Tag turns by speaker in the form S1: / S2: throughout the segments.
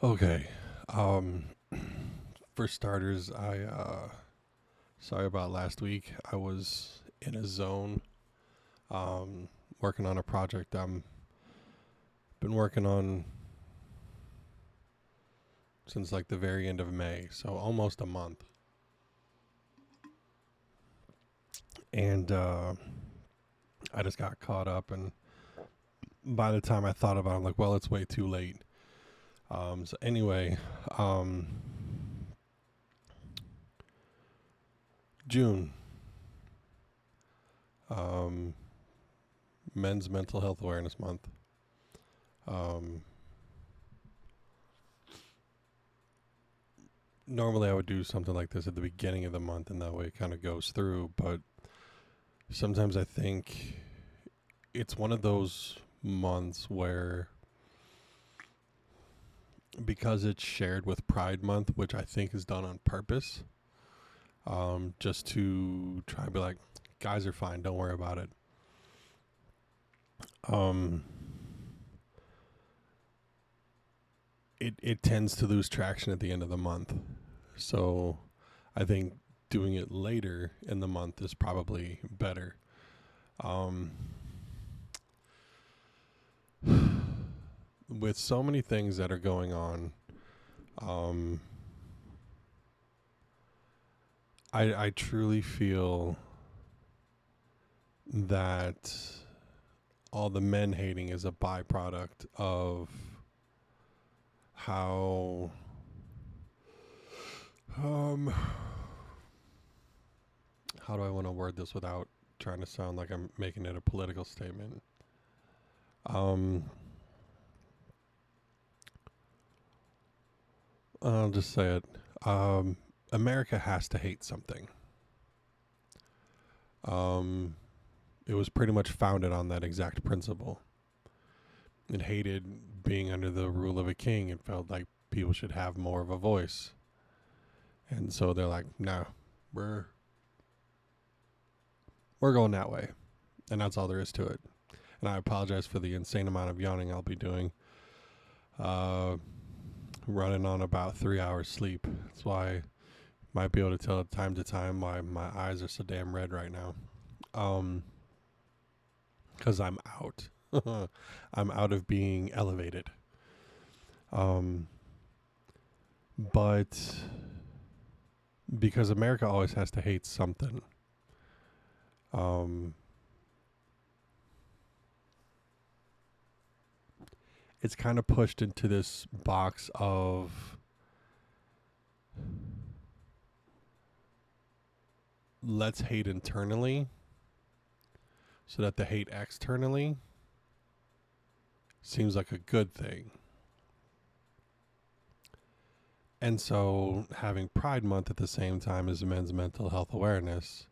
S1: Okay. Um, for starters, sorry about last week. I was in a zone, um, working on a project I'm been working on since like the very end of May, so almost a month. And I just got caught up, and by the time I thought about it, I'm like, well, it's way too late. So anyway, um, June, um, Men's Mental Health Awareness Month. Um, Normally I would do something like this at the beginning of the month, and that way it kind of goes through. But sometimes I think it's one of those months where, because it's shared with Pride Month, which I think is done on purpose, just to try and be like, guys are fine, don't worry about it. Um, it tends to lose traction at the end of the month. So I think doing it later in the month is probably better. Um, with so many things that are going on, um, I truly feel that all the men hating is a byproduct of how um how do I want to word this without trying to sound like I'm making it a political statement. Um I'll just say it. Um America has to hate something. Um it was pretty much founded on that exact principle. It hated being under the rule of a king. It felt like people should have more of a voice. And so they're like, no, we're we're going that way. And that's all there is to it. And I apologize for the insane amount of yawning I'll be doing. Uh, Running on about 3 hours sleep. That's why I might be able to tell time to time why my eyes are so damn red right now. Um, because I'm out. I'm out of being elevated. Um, but because America always has to hate something. Um, it's kind of pushed into this box of let's hate internally so that the hate externally seems like a good thing. And so having Pride Month at the same time as Men's Mental Health Awareness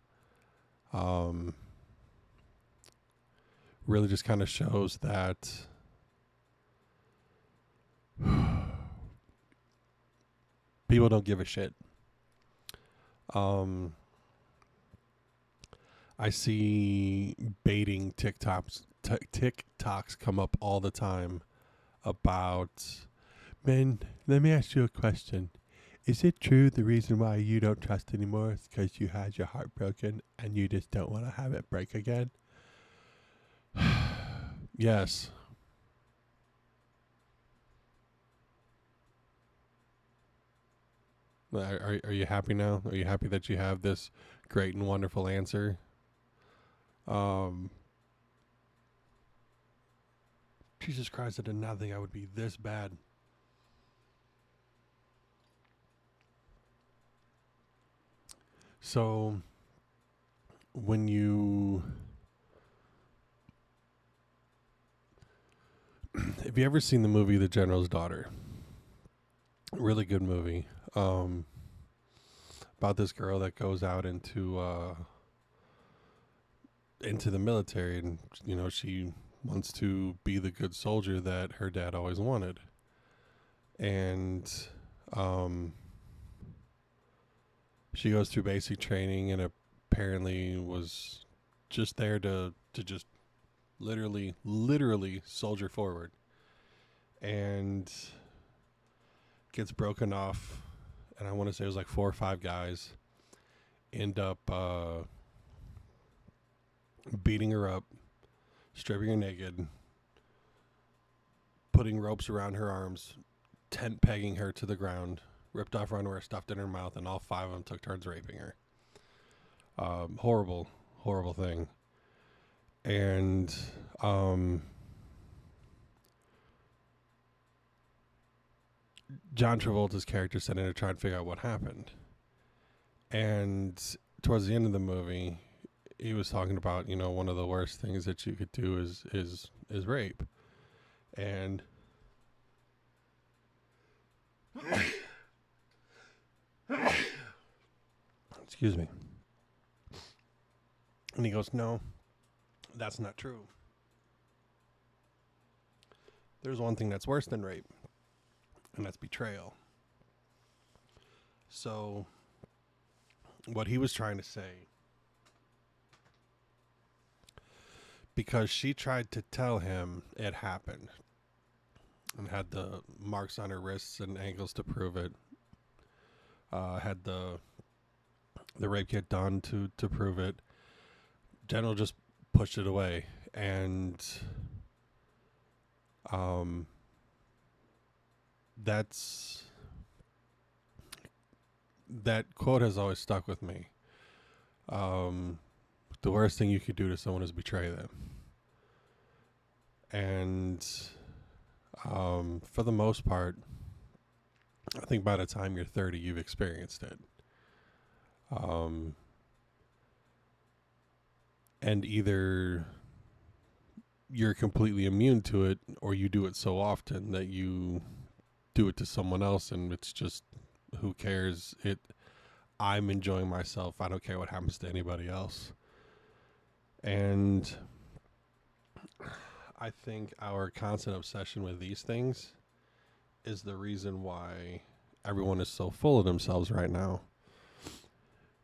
S1: um, really just kind of shows that people don't give a shit. Um, I see baiting TikToks come up all the time about, man, let me ask you a question. Is it true the reason why you don't trust anymore is because you had your heart broken and you just don't want to have it break again? Yes. Are you happy now? Are you happy that you have this great and wonderful answer? Um, Jesus Christ, I did not think I would be this bad. So, when you, have you ever seen the movie The General's Daughter? Really good movie. About this girl that goes out into the military, and she wants to be the good soldier that her dad always wanted, and um, she goes through basic training and apparently was just there to just literally soldier forward. And gets broken off, and I want to say it was like 4 or 5 guys end up beating her up, stripping her naked, putting ropes around her arms, tent pegging her to the ground, ripped off her underwear, stuffed in her mouth, and all 5 of them took turns raping her. Horrible, horrible thing. And John Travolta's character set in to try and figure out what happened. And towards the end of the movie, he was talking about, you know, one of the worst things that you could do is rape. And excuse me. And he goes, no, that's not true. There's one thing that's worse than rape, and that's betrayal. So what he was trying to say, because she tried to tell him it happened and had the marks on her wrists and ankles to prove it, had the rape kit done to prove it, General just pushed it away. And that quote has always stuck with me. The worst thing you could do to someone is betray them. And for the most part, I think by the time you're 30, you've experienced it. And either you're completely immune to it, or you do it so often that you do it to someone else, and it's just, who cares? I'm enjoying myself. I don't care what happens to anybody else. And I think our constant obsession with these things is the reason why everyone is so full of themselves right now.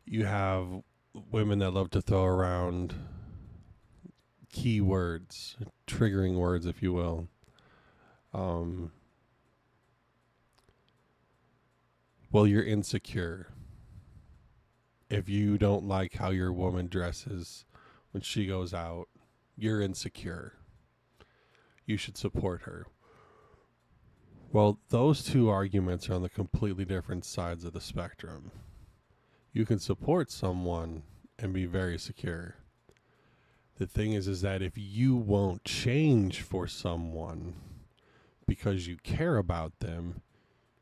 S1: You have women that love to throw around key words, triggering words, if you will. Well, you're insecure. If you don't like how your woman dresses when she goes out, you're insecure. You should support her. Well, those two arguments are on the completely different sides of the spectrum. You can support someone and be very secure. The thing is that if you won't change for someone because you care about them,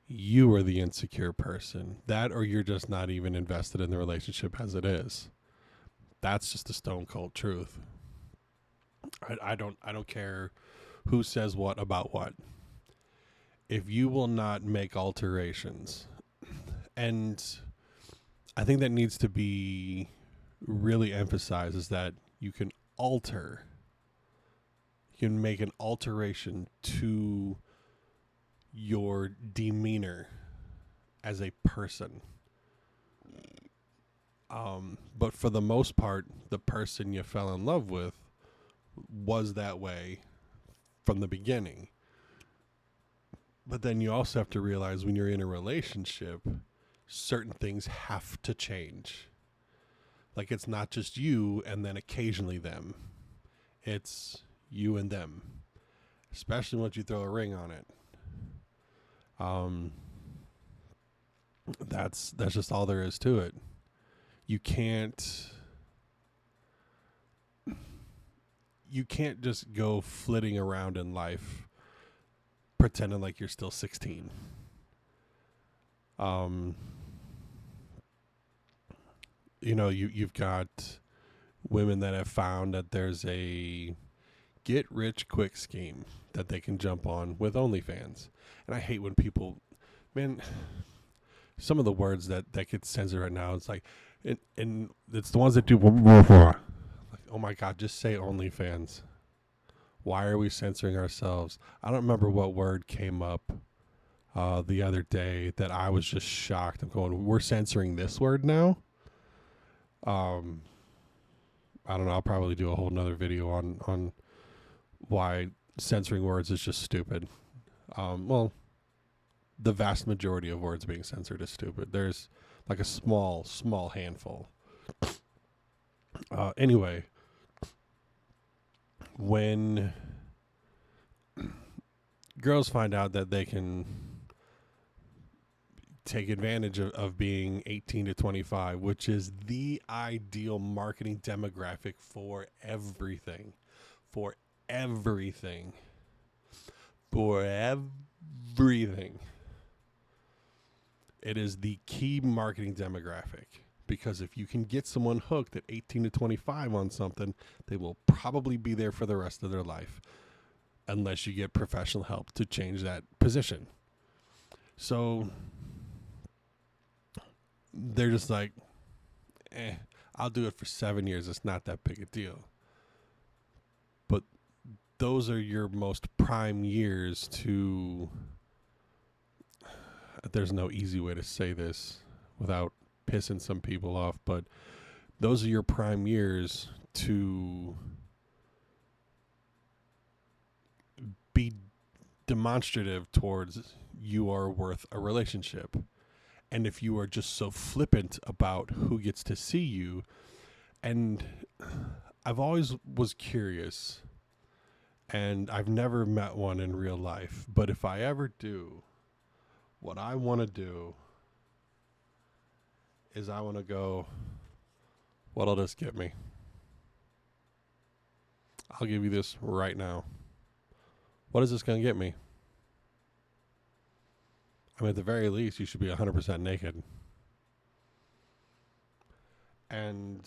S1: you are the insecure person. That, or you're just not even invested in the relationship as it is. That's just the stone cold truth. I don't care who says what about what. If you will not make alterations, and I think that needs to be really emphasized, is that you can alter. You can make an alteration to your demeanor as a person. But for the most part, the person you fell in love with was that way from the beginning. But then you also have to realize when you're in a relationship, certain things have to change. Like, it's not just you and then occasionally them. It's you and them. Especially once you throw a ring on it. That's just all there is to it. You can't just go flitting around in life pretending like you're still 16. You know, you've got women that have found that there's a get rich quick scheme that they can jump on with OnlyFans. And I hate when people, man, some of the words that get censored right now, it's like, and it's the ones that do, like, oh my God, just say OnlyFans. Why are we censoring ourselves? I don't remember what word came up the other day that I was just shocked. I'm going, we're censoring this word now? I don't know. I'll probably do a whole nother video on why censoring words is just stupid. Well, the vast majority of words being censored is stupid. There's like a small handful. Anyway, when girls find out that they can take advantage of being 18 to 25, which is the ideal marketing demographic for everything. For everything. For everything. It is the key marketing demographic. Because if you can get someone hooked at 18 to 25 on something, they will probably be there for the rest of their life. Unless you get professional help to change that position. So they're just like, I'll do it for 7 years. It's not that big a deal. But those are your most prime years to, there's no easy way to say this without pissing some people off, but those are your prime years to be demonstrative towards you are worth a relationship. And if you are just so flippant about who gets to see you, and I've always was curious, and I've never met one in real life, but if I ever do, what I want to do is I want to go, what'll this get me? I'll give you this right now. What is this going to get me? I mean, at the very least, you should be 100% naked. And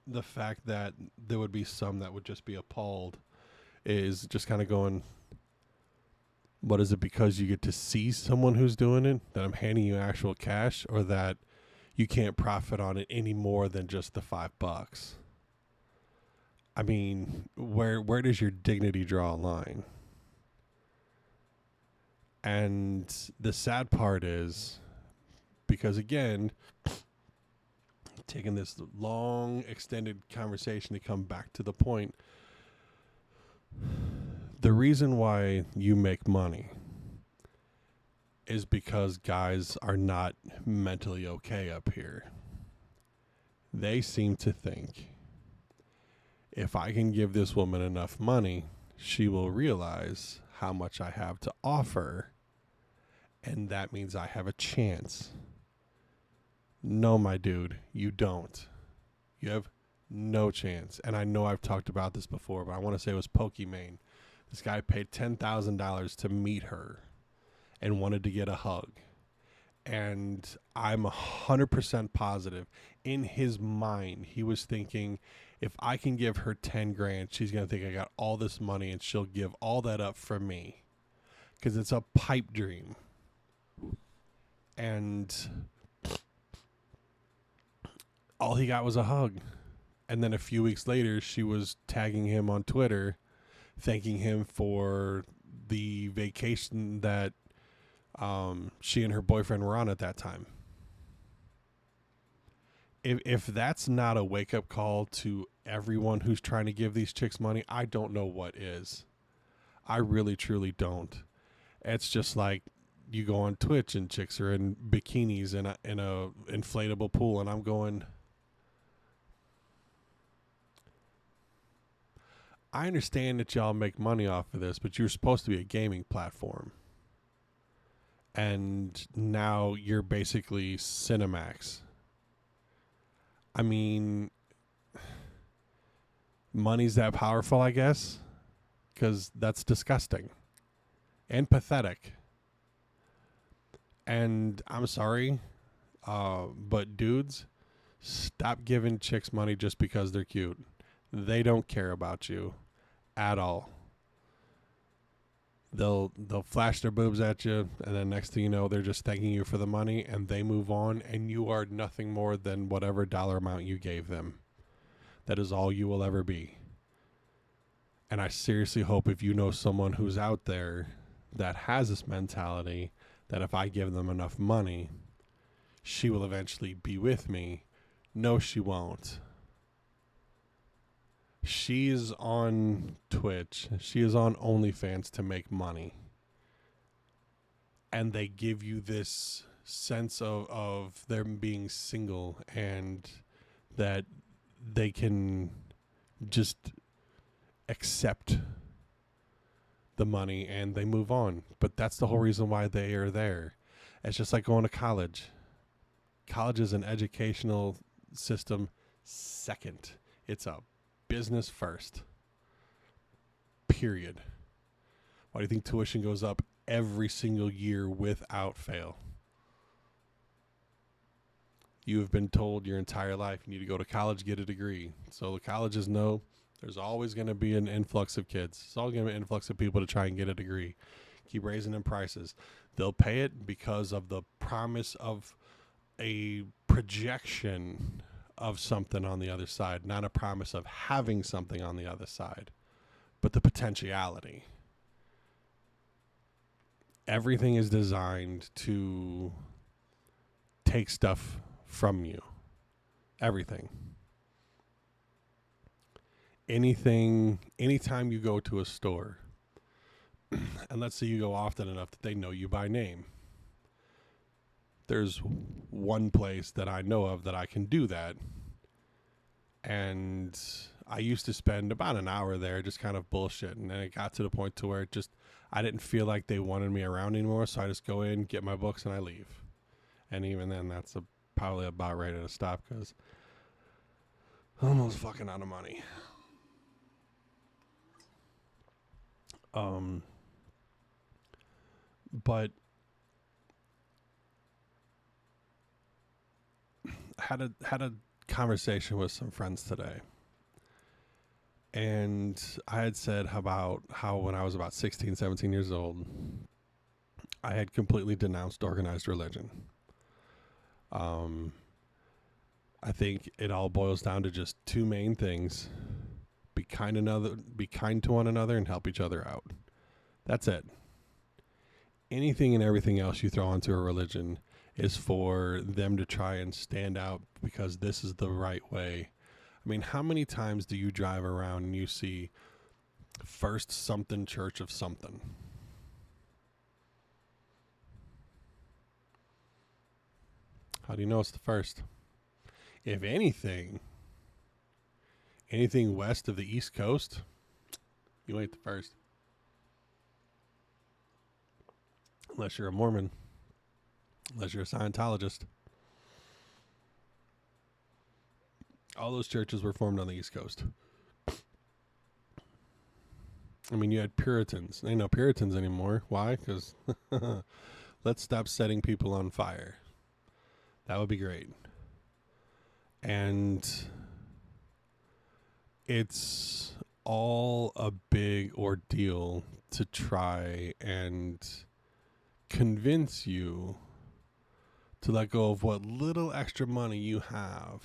S1: the fact that there would be some that would just be appalled is just kind of going, what is it, because you get to see someone who's doing it, that I'm handing you actual cash, or that you can't profit on it any more than just the $5? I mean, where does your dignity draw a line? And the sad part is, because again, taking this long extended conversation to come back to the point, the reason why you make money is because guys are not mentally okay up here. They seem to think, if I can give this woman enough money, she will realize how much I have to offer, and that means I have a chance. No, my dude, you don't. You have no chance. And I know I've talked about this before, but I want to say it was Pokimane. This guy paid $10,000 to meet her and wanted to get a hug. And I'm 100% positive in his mind, he was thinking, if I can give her 10 grand, she's going to think I got all this money and she'll give all that up for me. Because it's a pipe dream. And all he got was a hug. And then a few weeks later, she was tagging him on Twitter, thanking him for the vacation that she and her boyfriend were on at that time. If that's not a wake-up call to everyone who's trying to give these chicks money, I don't know what is. I really, truly don't. It's just like you go on Twitch and chicks are in bikinis in a inflatable pool, and I'm going, I understand that y'all make money off of this, but you're supposed to be a gaming platform. And now you're basically Cinemax. I mean, money's that powerful, I guess, because that's disgusting and pathetic. And I'm sorry, but dudes, stop giving chicks money just because they're cute. They don't care about you at all. They'll flash their boobs at you, and then next thing you know, they're just thanking you for the money, and they move on, and you are nothing more than whatever dollar amount you gave them. That is all you will ever be. And I seriously hope, if you know someone who's out there that has this mentality, that if I give them enough money, she will eventually be with me. No, she won't. She is on Twitch. She is on OnlyFans to make money. And they give you this sense of them being single and that they can just accept the money and they move on. But that's the whole reason why they are there. It's just like going to college. College is an educational system second. It's a business first. Period. Why do you think tuition goes up every single year without fail? You have been told your entire life you need to go to college, get a degree. So the colleges know there's always going to be an influx of kids. It's always going to be an influx of people to try and get a degree. Keep raising them prices. They'll pay it because of the promise of a projection of something on the other side, not a promise of having something on the other side, but the potentiality. Everything is designed to take stuff from you. Everything. Anytime you go to a store, and let's say you go often enough that they know you by name. There's one place that I know of that I can do that. And I used to spend about an hour there just kind of bullshitting. And it got to the point to where I didn't feel like they wanted me around anymore. So I just go in, get my books, and I leave. And even then, that's probably about ready to stop because I'm almost fucking out of money. But had a conversation with some friends today, and I had said about how when I was about 16, 17 years old, I had completely denounced organized religion. I think it all boils down to just two main things: be kind to one another, and help each other out. That's it. Anything and everything else you throw onto a religion is for them to try and stand out because this is the right way. I mean, how many times do you drive around and you see First Something Church of something? How do you know it's the first? If anything west of the East Coast, you ain't the first. Unless you're a Mormon. Unless you're a Scientologist. All those churches were formed on the East Coast. I mean, you had Puritans. Ain't no Puritans anymore. Why? Because let's stop setting people on fire. That would be great. And it's all a big ordeal to try and convince you to let go of what little extra money you have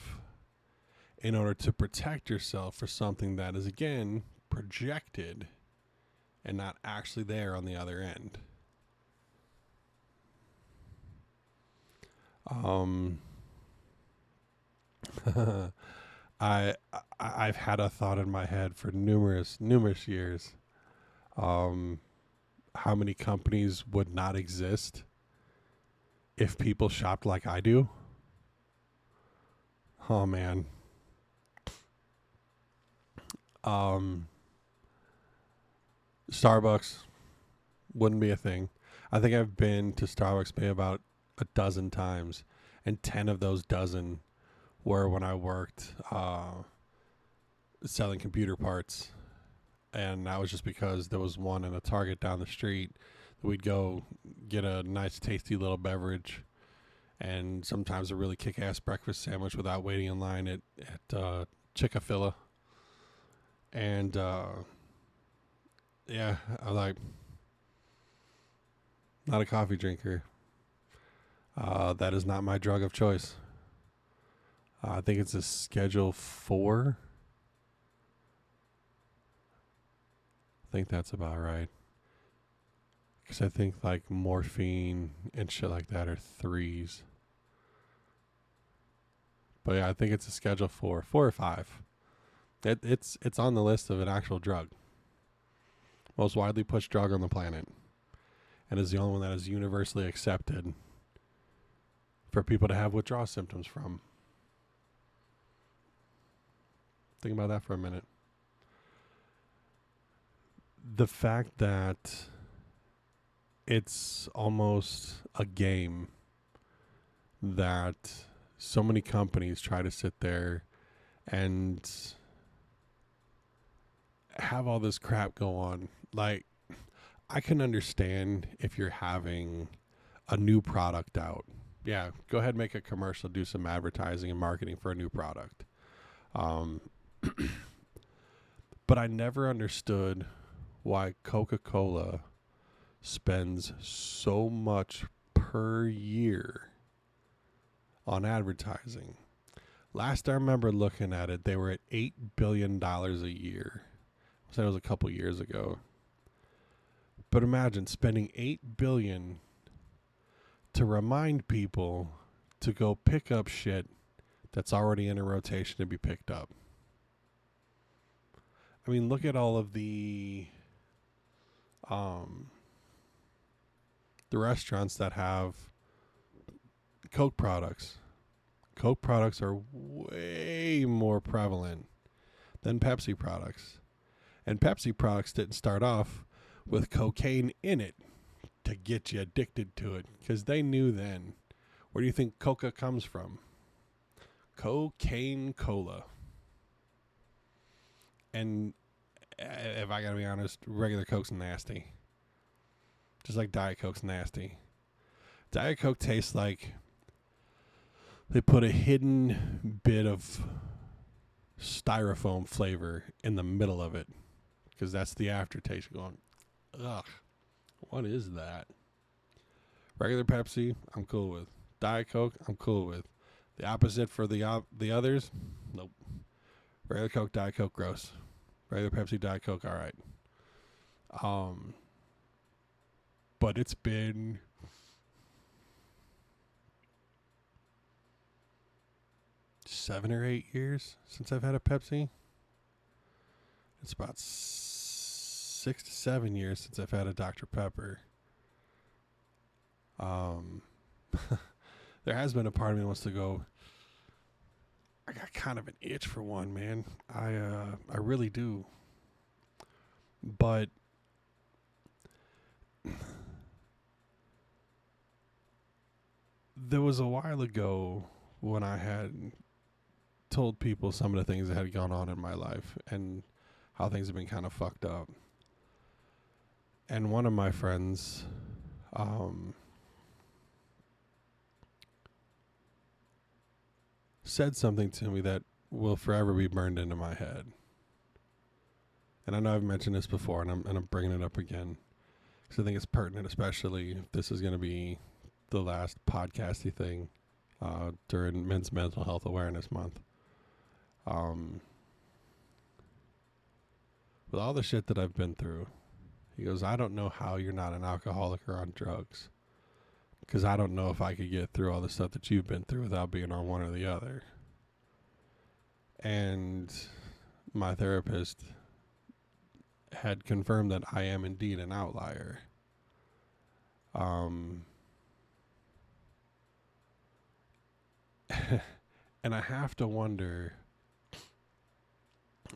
S1: in order to protect yourself for something that is, again, projected and not actually there on the other end. I've had a thought in my head for numerous years. How many companies would not exist if people shopped like I do? Oh man. Starbucks wouldn't be a thing. I think I've been to Starbucks maybe about a dozen times, and 10 of those dozen were when I worked selling computer parts. And that was just because there was one in a Target down the street. We'd go get a nice, tasty little beverage, and sometimes a really kick-ass breakfast sandwich without waiting in line at Chick-fil-A. And yeah, I'm like, not a coffee drinker. That is not my drug of choice. I think it's a Schedule 4. I think that's about right. Because I think like morphine and shit like that are 3s. But yeah, I think it's a Schedule 4. 4 or 5. It's on the list of an actual drug. Most widely pushed drug on the planet. And is the only one that is universally accepted for people to have withdrawal symptoms from. Think about that for a minute. The fact that it's almost a game that so many companies try to sit there and have all this crap go on. Like, I can understand if you're having a new product out. Yeah, go ahead and make a commercial, do some advertising and marketing for a new product. But I never understood why Coca-Cola spends so much per year on advertising. Last I remember looking at it, they were at $8 billion a year. I said it was a couple years ago. But imagine spending $8 billion to remind people to go pick up shit that's already in a rotation to be picked up. I mean, look at all of the restaurants that have Coke products. Coke products are way more prevalent than Pepsi products. And Pepsi products didn't start off with cocaine in it to get you addicted to it, because they knew then. Where do you think Coca comes from? Cocaine Cola. And if I gotta be honest, regular Coke's nasty. Just like Diet Coke's nasty. Diet Coke tastes like they put a hidden bit of styrofoam flavor in the middle of it, because that's the aftertaste. You're going, ugh, what is that? Regular Pepsi, I'm cool with. Diet Coke, I'm cool with. The opposite for the others, nope. Regular Coke, Diet Coke, gross. Regular Pepsi, Diet Coke, all right. But it's been seven or 8 years since I've had a Pepsi. It's about 6 to 7 years since I've had a Dr. Pepper. There has been a part of me that wants to go, I got kind of an itch for one, man. I really do. But there was a while ago when I had told people some of the things that had gone on in my life and how things have been kind of fucked up. And one of my friends, said something to me that will forever be burned into my head. And I know I've mentioned this before, and I'm bringing it up again because I think it's pertinent, especially if this is going to be the last podcasty thing during Men's Mental Health Awareness Month. With all the shit that I've been through, he goes, I don't know how you're not an alcoholic or on drugs, because I don't know if I could get through all the stuff that you've been through without being on one or the other. And my therapist had confirmed that I am indeed an outlier. And I have to wonder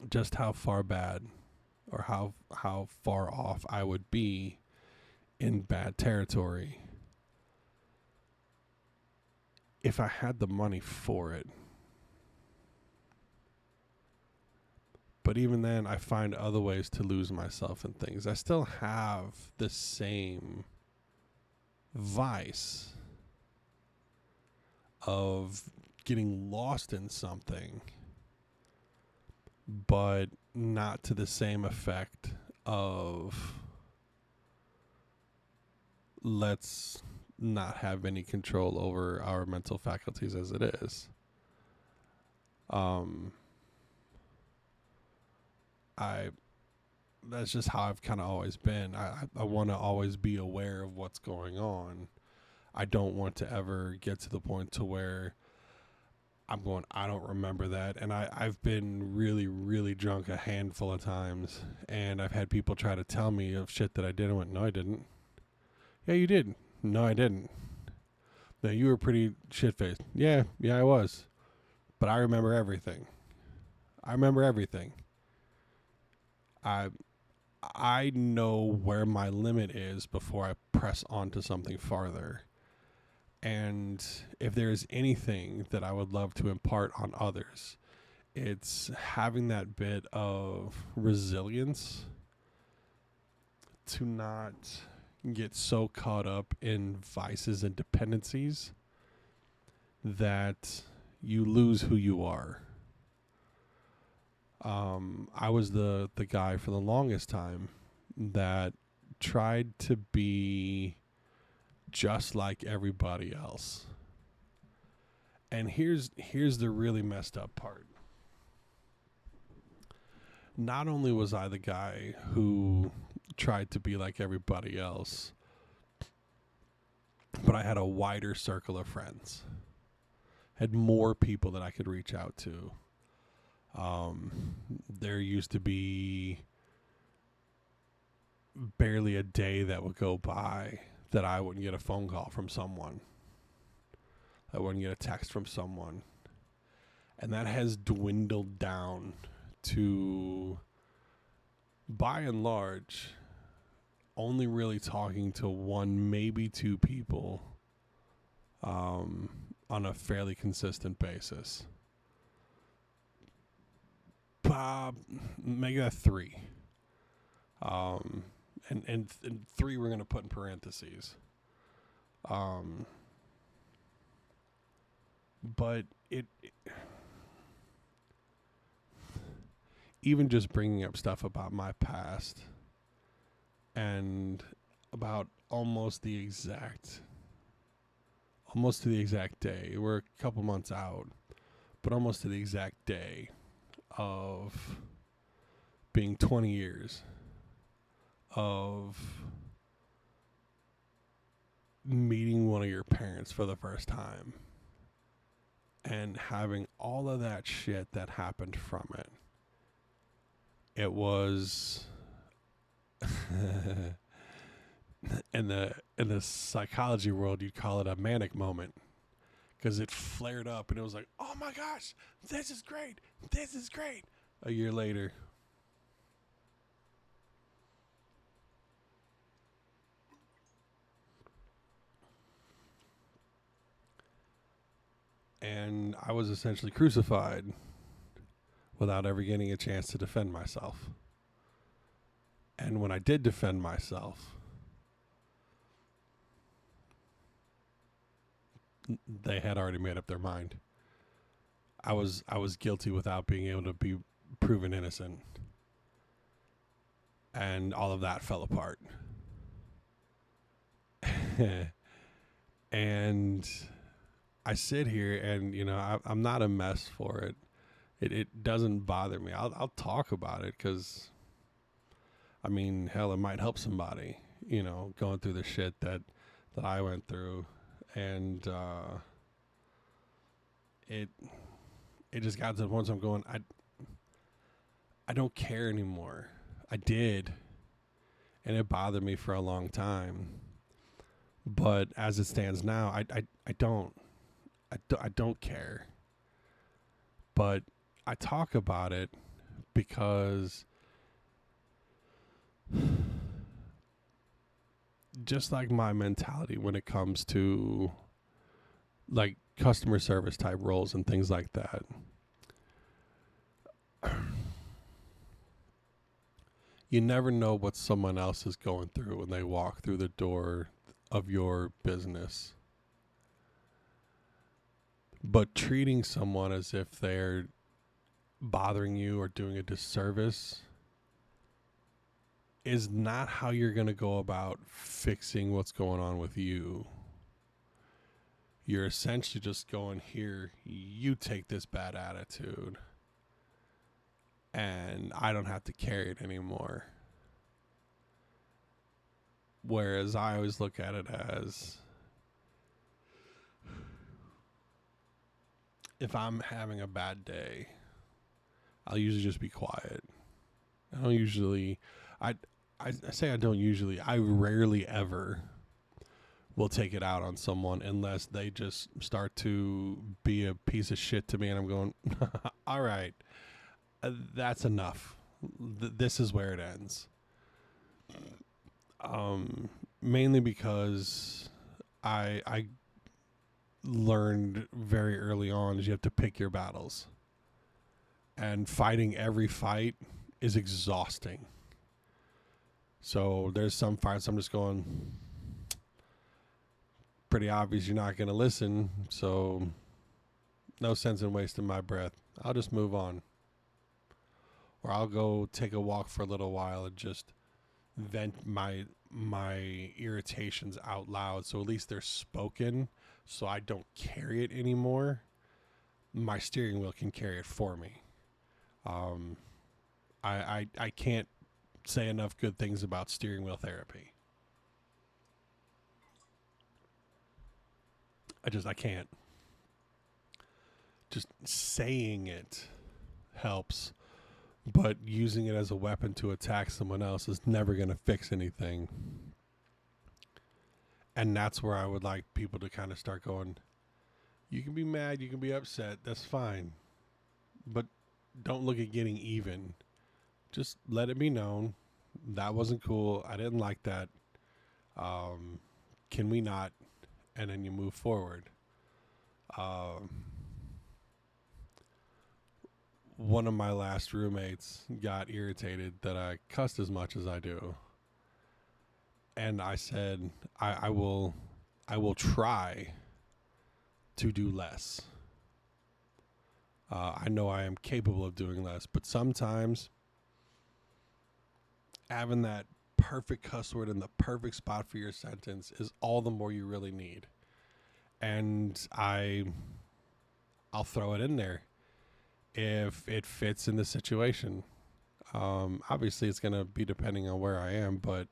S1: just how far bad or how far off I would be in bad territory if I had the money for it. But even then, I find other ways to lose myself in things. I still have the same vice of getting lost in something, but not to the same effect of let's not have any control over our mental faculties as it is. That's just how I've kind of always been. I want to always be aware of what's going on. I don't want to ever get to the point to where I'm going, I don't remember that. And I've been really, really drunk a handful of times. And I've had people try to tell me of shit that I did. I went, no, I didn't. Yeah, you did. No, I didn't. No, you were pretty shit-faced. Yeah, I was. But I remember everything. I remember everything. I I know where my limit is before I press on to something farther. And if there's anything that I would love to impart on others, it's having that bit of resilience to not get so caught up in vices and dependencies that you lose who you are. I was the guy for the longest time that tried to be just like everybody else. And here's the really messed up part. Not only was I the guy who tried to be like everybody else, but I had a wider circle of friends. Had more people that I could reach out to. There used to be barely a day that would go by that I wouldn't get a phone call from someone. I wouldn't get a text from someone. And that has dwindled down to, by and large, only really talking to one, maybe two people on a fairly consistent basis. Make that three. And three we're going to put in parentheses. But it even just bringing up stuff about my past and about almost to the exact day. We're a couple months out, but almost to the exact day of being 20 years of meeting one of your parents for the first time and having all of that shit that happened from it. It was in the psychology world, you'd call it a manic moment, because it flared up and it was like, oh my gosh, this is great. A year later, and I was essentially crucified without ever getting a chance to defend myself. And when I did defend myself, they had already made up their mind. I was guilty without being able to be proven innocent. And all of that fell apart. And I sit here and, I'm not a mess for it. It doesn't bother me. I'll talk about it because, I mean, hell, it might help somebody, going through the shit that I went through. And it just got to the point where I'm going, I don't care anymore. I did. And it bothered me for a long time. But as it stands now, I don't care. But I talk about it because just like my mentality when it comes to like customer service type roles and things like that, you never know what someone else is going through when they walk through the door of your business. But treating someone as if they're bothering you or doing a disservice is not how you're going to go about fixing what's going on with you. You're essentially just going, here, you take this bad attitude, and I don't have to carry it anymore. Whereas I always look at it as, if I'm having a bad day, I'll usually just be quiet. I don't usually, I, I say I don't usually, I rarely ever will take it out on someone unless they just start to be a piece of shit to me and I'm going, all right, that's enough. This is where it ends. Mainly because I learned very early on is you have to pick your battles. And fighting every fight is exhausting. So there's some fights I'm just going, pretty obvious you're not going to listen. So no sense in wasting my breath. I'll just move on. Or I'll go take a walk for a little while and just vent my irritations out loud. So at least they're spoken. So I don't carry it anymore. My steering wheel can carry it for me. I can't say enough good things about steering wheel therapy. I can't. Just saying it helps, but using it as a weapon to attack someone else is never going to fix anything. And that's where I would like people to kind of start going, you can be mad, you can be upset, that's fine. But don't look at getting even. Just let it be known that wasn't cool. I didn't like that. Can we not? And then you move forward. One of my last roommates got irritated that I cussed as much as I do. And I said, I will try to do less. I know I am capable of doing less, but sometimes having that perfect cuss word in the perfect spot for your sentence is all the more you really need. And I'll throw it in there if it fits in the situation. Obviously, it's going to be depending on where I am, but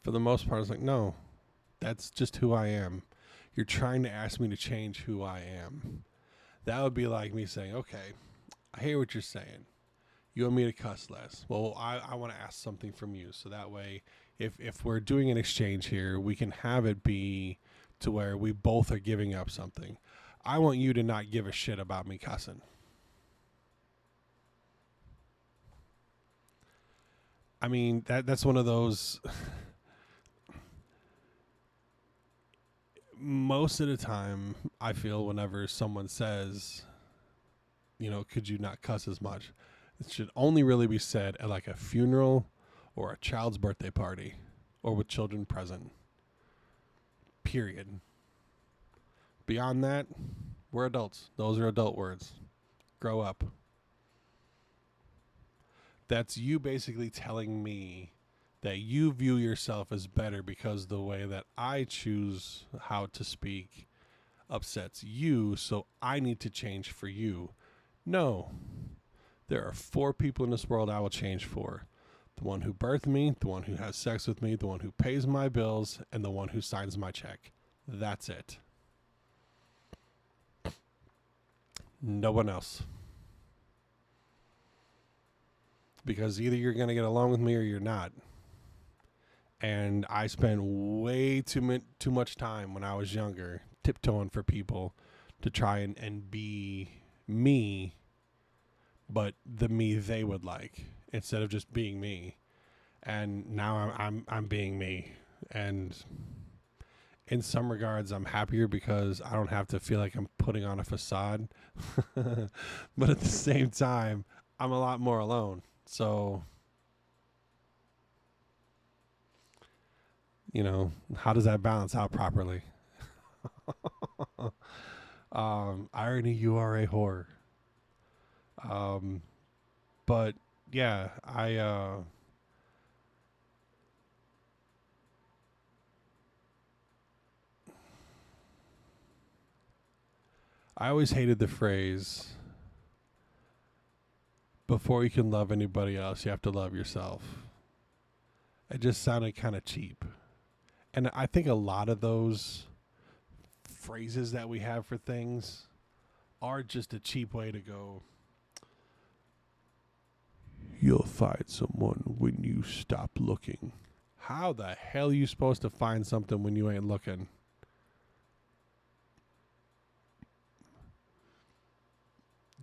S1: for the most part, it's like, no, that's just who I am. You're trying to ask me to change who I am. That would be like me saying, okay, I hear what you're saying. You want me to cuss less. Well, I want to ask something from you. So that way, if we're doing an exchange here, we can have it be to where we both are giving up something. I want you to not give a shit about me cussing. I mean, that's one of those... Most of the time, I feel whenever someone says, could you not cuss as much? It should only really be said at like a funeral or a child's birthday party or with children present. Period. Beyond that, we're adults. Those are adult words. Grow up. That's you basically telling me that you view yourself as better because the way that I choose how to speak upsets you, so I need to change for you. No. There are 4 people in this world I will change for. The one who birthed me, the one who has sex with me, the one who pays my bills, and the one who signs my check. That's it. No one else. Because either you're going to get along with me or you're not. And I spent way too much time when I was younger tiptoeing for people to try and be me, but the me they would like, instead of just being me. And now I'm being me. And in some regards, I'm happier because I don't have to feel like I'm putting on a facade. But at the same time, I'm a lot more alone. So, how does that balance out properly? Irony, you are a whore. But yeah, I always hated the phrase, before you can love anybody else, you have to love yourself. It just sounded kind of cheap. And I think a lot of those phrases that we have for things are just a cheap way to go. You'll find someone when you stop looking. How the hell are you supposed to find something when you ain't looking?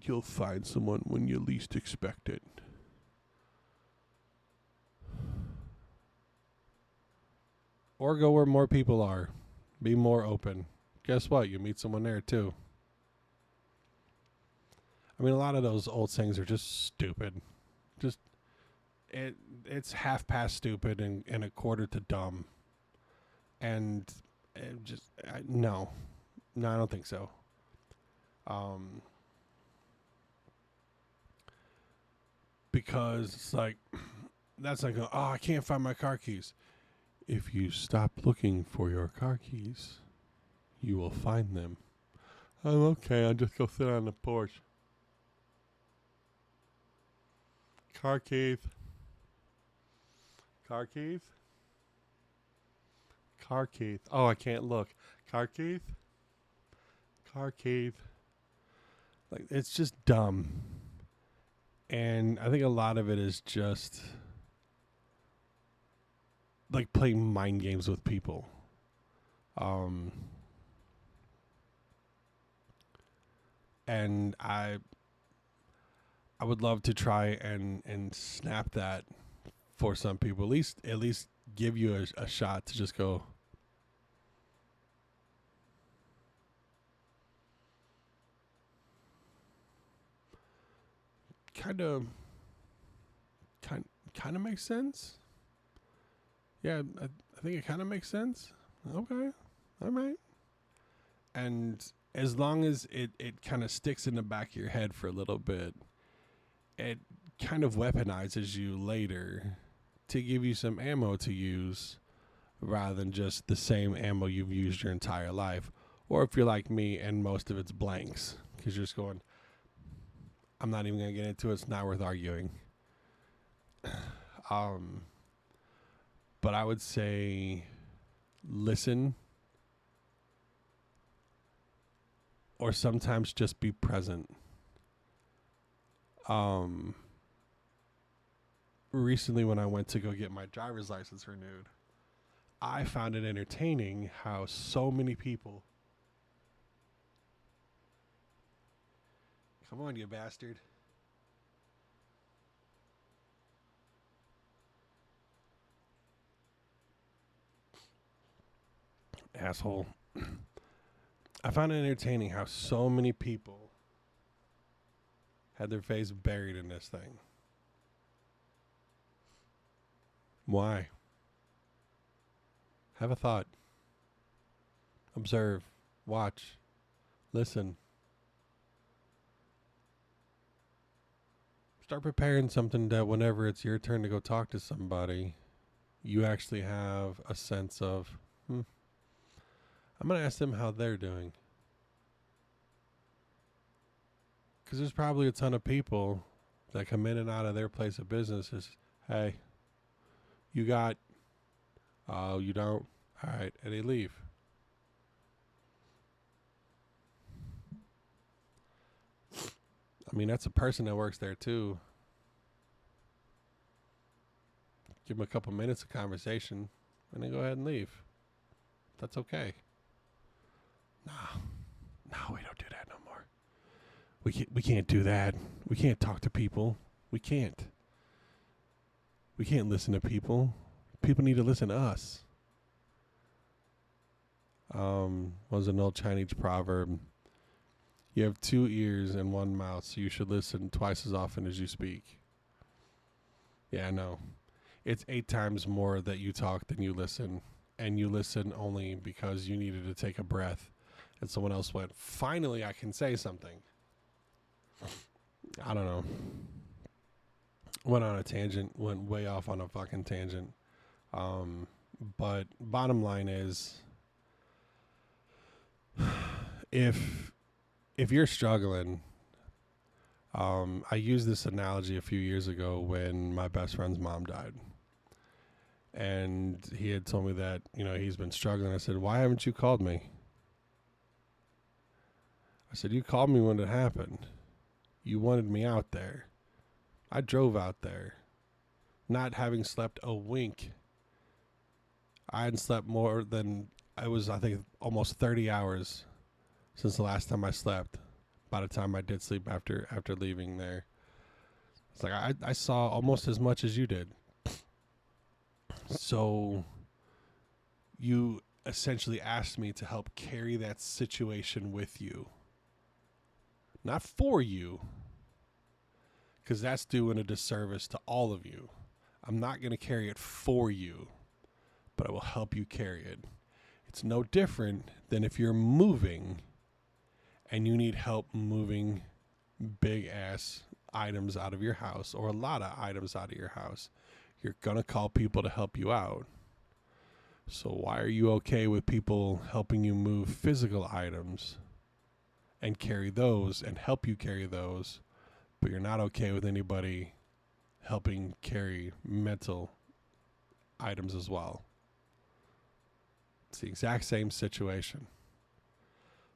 S1: You'll find someone when you least expect it. Or go where more people are. Be more open. Guess what? You meet someone there too. I mean, a lot of those old sayings are just stupid. Just it's half past stupid and a quarter to dumb. And no, I don't think so. Because it's like that's like I can't find my car keys. If you stop looking for your car keys, you will find them. I'm okay. I'll just go sit on the porch. Car keys. Car keys. Car keys. Oh, I can't look. Car keys. Car keys. Like, it's just dumb. And I think a lot of it is just like playing mind games with people. And I would love to try and snap that for some people. At least give you a shot to just go. Kind of makes sense. Yeah, I think it kind of makes sense. Okay, all right. And as long as it kind of sticks in the back of your head for a little bit, it kind of weaponizes you later to give you some ammo to use rather than just the same ammo you've used your entire life. Or if you're like me and most of it's blanks, because you're just going, I'm not even going to get into it. It's not worth arguing. But I would say listen, or sometimes just be present. Recently when I went to go get my driver's license renewed, I found it entertaining how so many people. Come on, you bastard. Asshole. I found it entertaining how so many people had their face buried in this thing. Why? Have a thought. Observe. Watch. Listen. Start preparing something that whenever it's your turn to go talk to somebody, you actually have a sense of, I'm going to ask them how they're doing. Because there's probably a ton of people that come in and out of their place of business is, hey, you got, oh, you don't? All right, and they leave. I mean, that's a person that works there too. Give them a couple minutes of conversation and then go ahead and leave. That's okay. No, we don't do that no more. We can't do that. We can't talk to people. We can't listen to people. People need to listen to us. Was an old Chinese proverb. You have 2 ears and 1 mouth, so you should listen twice as often as you speak. Yeah, I know. It's 8 times more that you talk than you listen. And you listen only because you needed to take a breath. And someone else went, finally I can say something. I don't know. Went on a tangent. Went way off on a fucking tangent. But bottom line is, if you're struggling, I used this analogy a few years ago when my best friend's mom died. And he had told me that, he's been struggling. I said, why haven't you called me? I said, you called me when it happened. You wanted me out there. I drove out there, not having slept a wink. I hadn't slept more than, I think, almost 30 hours since the last time I slept. By the time I did sleep after leaving there. It's like I saw almost as much as you did. So you essentially asked me to help carry that situation with you. Not for you, because that's doing a disservice to all of you. I'm not going to carry it for you, but I will help you carry it. It's no different than if you're moving and you need help moving big ass items out of your house, or a lot of items out of your house. You're going to call people to help you out. So why are you okay with people helping you move physical items and carry those and help you carry those, but you're not okay with anybody helping carry mental items as well? It's the exact same situation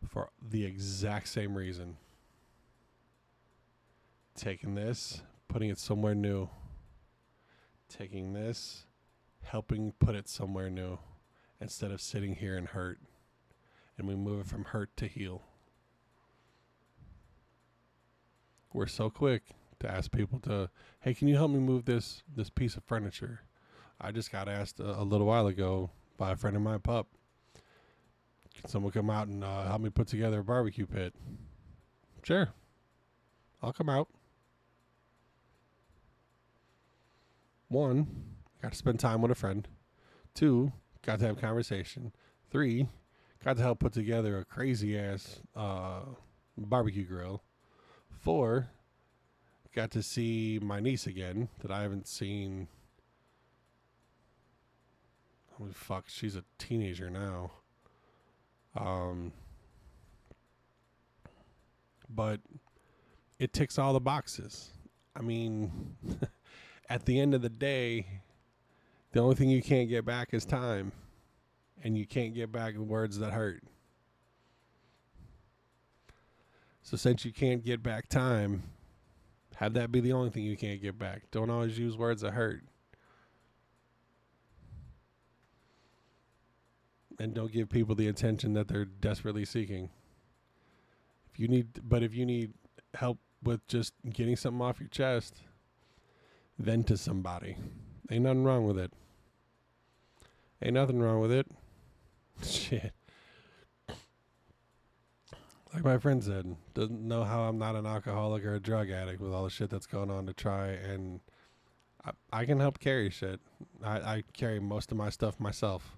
S1: for the exact same reason. Taking this, putting it somewhere new. Taking this, helping put it somewhere new instead of sitting here and hurt. And we move it from hurt to heal. We're so quick to ask people to, hey, can you help me move this piece of furniture? I just got asked a little while ago by a friend of mine, Pup. Can someone come out and help me put together a barbecue pit? Sure. I'll come out. 1, got to spend time with a friend. 2, got to have conversation. 3, got to help put together a crazy ass barbecue grill. 4, got to see my niece again that I haven't seen. Holy fuck, she's a teenager now. But it ticks all the boxes. I mean, at the end of the day, the only thing you can't get back is time. And you can't get back words that hurt. So since you can't get back time, have that be the only thing you can't get back. Don't always use words that hurt. And don't give people the attention that they're desperately seeking. If you need help with just getting something off your chest, vent to somebody. Ain't nothing wrong with it. Ain't nothing wrong with it. Shit. Like my friend said, doesn't know how I'm not an alcoholic or a drug addict with all the shit that's going on to try, and I can help carry shit. I carry most of my stuff myself.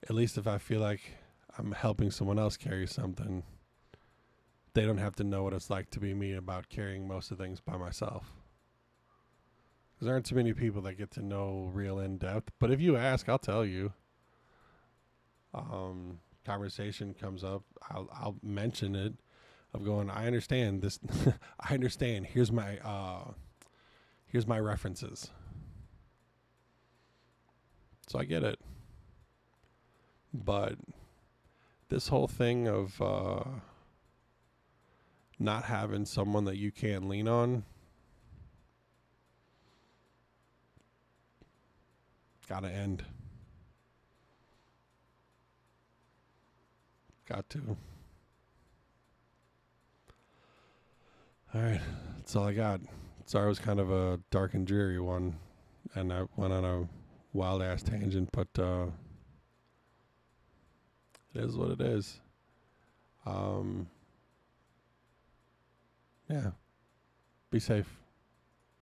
S1: At least if I feel like I'm helping someone else carry something, they don't have to know what it's like to be me about carrying most of things by myself. Because there aren't too many people that get to know real in depth. But if you ask, I'll tell you. Conversation comes up, I'll mention it. Of going, I understand this. I understand. Here's my references. So I get it. But this whole thing of not having someone that you can't lean on, gotta end. Got to. All right, that's all I got. Sorry, it was kind of a dark and dreary one, and I went on a wild ass tangent, but it is what it is. Yeah. Be safe.